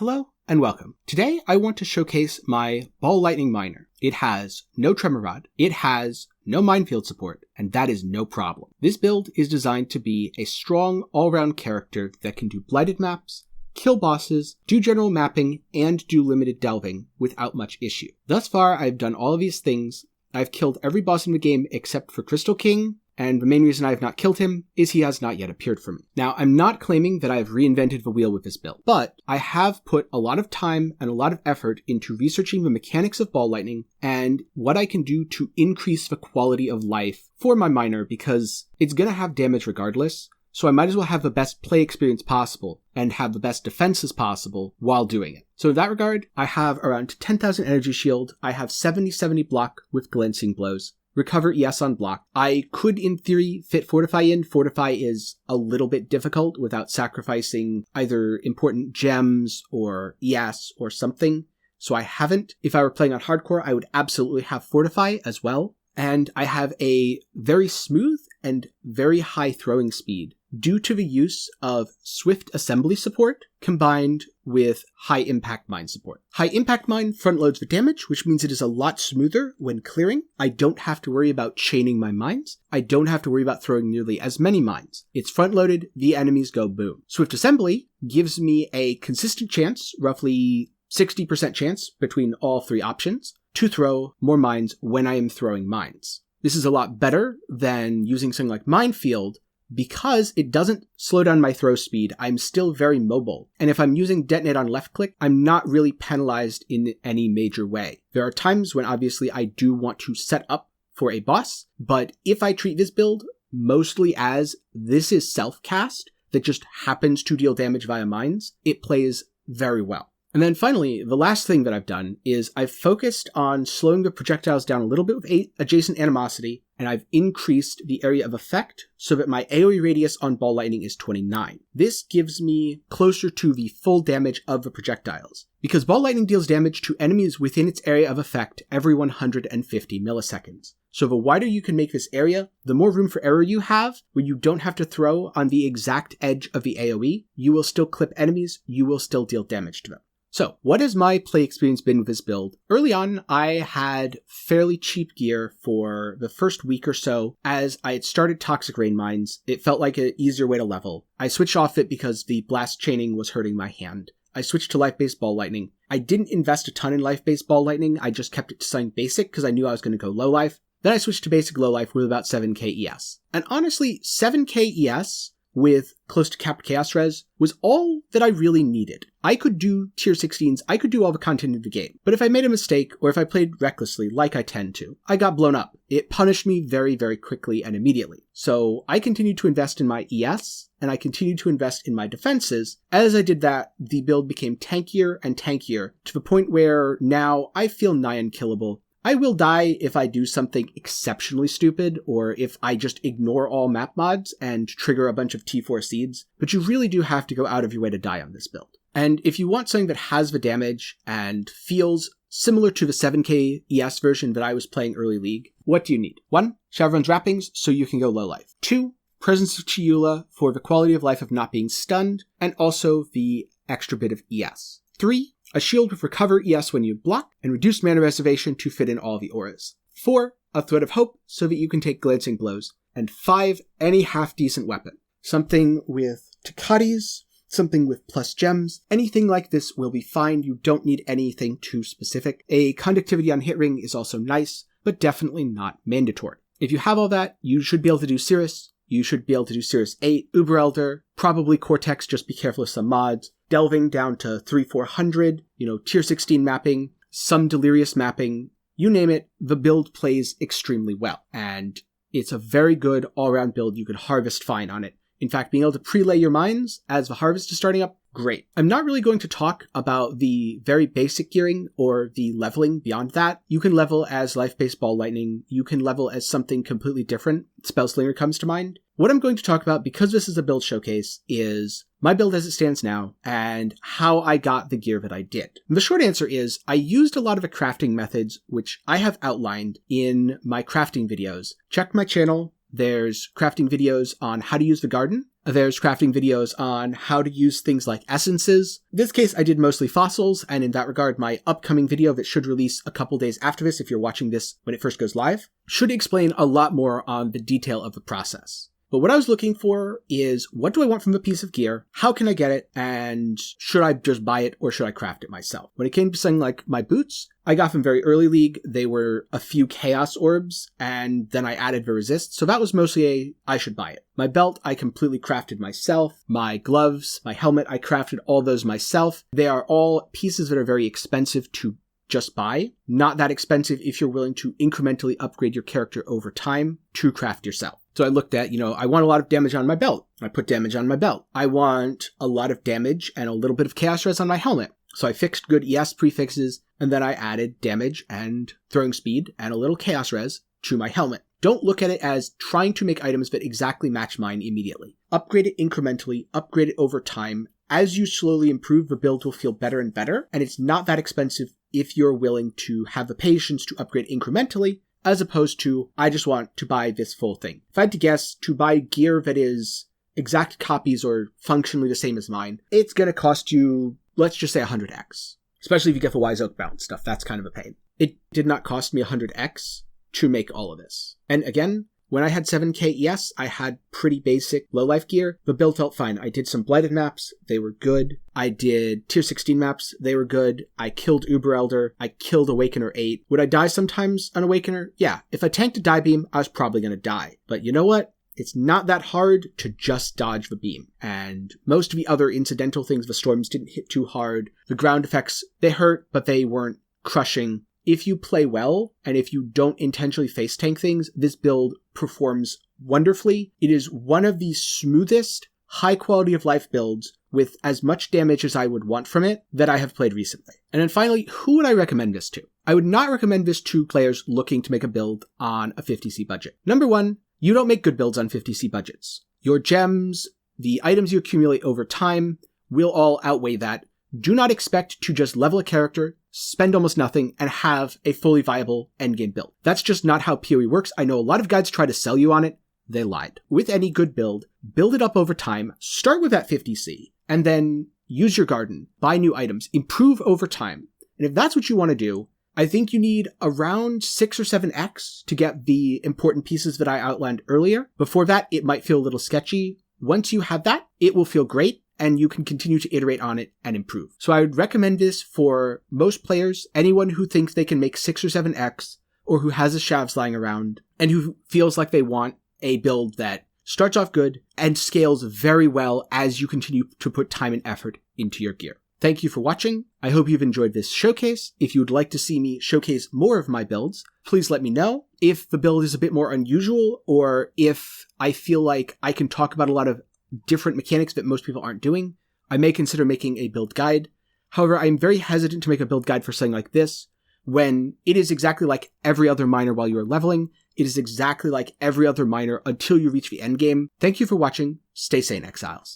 Hello and welcome. Today I want to showcase my ball lightning miner. It has no tremor rod, it has no minefield support, and that is no problem. This build is designed to be a strong all-round character that can do blighted maps, kill bosses, do general mapping, and do limited delving without much issue. Thus far I've done all of these things. I've killed every boss in the game except for Crystal King, and the main reason I have not killed him is he has not yet appeared for me. Now, I'm not claiming that I have reinvented the wheel with this build, but I have put a lot of time and a lot of effort into researching the mechanics of ball lightning and what I can do to increase the quality of life for my miner, because it's going to have damage regardless, so I might as well have the best play experience possible and have the best defenses possible while doing it. So in that regard, I have around 10,000 energy shield, I have 70/70 block with glancing blows, recover ES on block. I could, in theory, fit Fortify in. Fortify is a little bit difficult without sacrificing either important gems or ES or something, so I haven't. If I were playing on hardcore, I would absolutely have Fortify as well. And I have a very smooth and very high throwing speed due to the use of swift assembly support combined with high impact mine support. High impact mine front loads the damage, which means it is a lot smoother when clearing. I don't have to worry about chaining my mines. I don't have to worry about throwing nearly as many mines. It's front loaded, the enemies go boom. Swift assembly gives me a consistent chance, roughly 60% chance between all three options, to throw more mines when I am throwing mines. This is a lot better than using something like Minefield because it doesn't slow down my throw speed. I'm still very mobile. And if I'm using Detonate on left click, I'm not really penalized in any major way. There are times when obviously I do want to set up for a boss, but if I treat this build mostly as this is self-cast that just happens to deal damage via mines, it plays very well. And then finally, the last thing that I've done is I've focused on slowing the projectiles down a little bit with adjacent animosity, and I've increased the area of effect so that my AoE radius on ball lightning is 29. This gives me closer to the full damage of the projectiles, because ball lightning deals damage to enemies within its area of effect every 150 milliseconds. So the wider you can make this area, the more room for error you have, where you don't have to throw on the exact edge of the AoE. You will still clip enemies, you will still deal damage to them. So, what has my play experience been with this build? Early on, I had fairly cheap gear for the first week or so. As I had started Toxic Rain Mines, it felt like an easier way to level. I switched off it because the blast chaining was hurting my hand. I switched to Life-Based Ball Lightning. I didn't invest a ton in Life-Based Ball Lightning, I just kept it to something basic because I knew I was going to go low life. Then I switched to Basic Low Life with about 7k ES. And honestly, 7k ES with close to capped chaos res was all that I really needed. I could do tier 16s, I could do all the content of the game, but if I made a mistake or if I played recklessly like I tend to, I got blown up. It punished me very, very quickly and immediately. So I continued to invest in my ES and I continued to invest in my defenses. As I did that, the build became tankier and tankier to the point where now I feel nigh unkillable. I will die if I do something exceptionally stupid, or if I just ignore all map mods and trigger a bunch of T4 seeds, but you really do have to go out of your way to die on this build. And if you want something that has the damage and feels similar to the 7k ES version that I was playing early league, what do you need? 1. Shadowrun's Wrappings, so you can go low life. 2. Presence of Chiula for the quality of life of not being stunned, and also the extra bit of ES. 3. A shield with recover ES when you block, and reduced mana reservation to fit in all the auras. 4. A thread of hope, so that you can take glancing blows. And 5. Any half-decent weapon. Something with Takatis, something with plus gems. Anything like this will be fine, you don't need anything too specific. A conductivity on hit ring is also nice, but definitely not mandatory. If you have all that, you should be able to do Cirrus. You should be able to do Cirrus 8, Uber Elder, probably Cortex, just be careful of some mods. Delving down to 3-400, tier 16 mapping, some delirious mapping, you name it, the build plays extremely well. And it's a very good all-around build. You could harvest fine on it. In fact, being able to prelay your mines as the harvest is starting up, great. I'm not really going to talk about the very basic gearing or the leveling beyond that. You can level as Life-Based Ball Lightning. You can level as something completely different. Spellslinger comes to mind. What I'm going to talk about, because this is a build showcase, is my build as it stands now and how I got the gear that I did. The short answer is I used a lot of the crafting methods, which I have outlined in my crafting videos. Check my channel. There's crafting videos on how to use the garden, There's crafting videos on how to use things like essences. In this case, I did mostly fossils, and in that regard, my upcoming video that should release a couple days after this, if you're watching this when it first goes live, should explain a lot more on the detail of the process. But what I was looking for is, what do I want from a piece of gear? How can I get it? And should I just buy it or should I craft it myself? When it came to something like my boots, I got them very early league. They were a few chaos orbs, and then I added the resist. So that was mostly I should buy it. My belt, I completely crafted myself. My gloves, my helmet, I crafted all those myself. They are all pieces that are very expensive to just buy. Not that expensive if you're willing to incrementally upgrade your character over time to craft yourself. So I looked at, I want a lot of damage on my belt. I put damage on my belt. I want a lot of damage and a little bit of chaos res on my helmet. So I fixed good ES prefixes, and then I added damage and throwing speed and a little chaos res to my helmet. Don't look at it as trying to make items that exactly match mine immediately. Upgrade it incrementally, upgrade it over time. As you slowly improve, the build will feel better and better, and it's not that expensive if you're willing to have the patience to upgrade incrementally, as opposed to, I just want to buy this full thing. If I had to guess, to buy gear that is exact copies or functionally the same as mine, it's going to cost you, let's just say 100x. Especially if you get the Wise Oak bound stuff, that's kind of a pain. It did not cost me 100x to make all of this. And again, when I had 7k ES, I had pretty basic low-life gear. The build felt fine. I did some Blighted maps. They were good. I did Tier 16 maps. They were good. I killed Uber Elder. I killed Awakener 8. Would I die sometimes on Awakener? Yeah. If I tanked a die beam, I was probably going to die. But you know what? It's not that hard to just dodge the beam. And most of the other incidental things, the storms didn't hit too hard. The ground effects, they hurt, but they weren't crushing. If you play well, and if you don't intentionally face tank things, this build performs wonderfully. It is one of the smoothest, high quality of life builds with as much damage as I would want from it that I have played recently. And then finally, who would I recommend this to? I would not recommend this to players looking to make a build on a 50C budget. Number one, you don't make good builds on 50C budgets. Your gems, the items you accumulate over time, will all outweigh that. Do not expect to just level a character, spend almost nothing, and have a fully viable endgame build. That's just not how PoE works. I know a lot of guides try to sell you on it. They lied. With any good build it up over time, start with that 50C, and then use your garden, buy new items, improve over time. And if that's what you want to do, I think you need around 6 or 7x to get the important pieces that I outlined earlier. Before that, it might feel a little sketchy. Once you have that, it will feel great, and you can continue to iterate on it and improve. So I would recommend this for most players, anyone who thinks they can make 6 or 7x, or who has a shavs lying around, and who feels like they want a build that starts off good and scales very well as you continue to put time and effort into your gear. Thank you for watching. I hope you've enjoyed this showcase. If you would like to see me showcase more of my builds, please let me know. If the build is a bit more unusual, or if I feel like I can talk about a lot of different mechanics that most people aren't doing, I may consider making a build guide. However, I am very hesitant to make a build guide for something like this when it is exactly like every other miner while you are leveling. It is exactly like every other miner until you reach the end game. Thank you for watching. Stay sane, Exiles.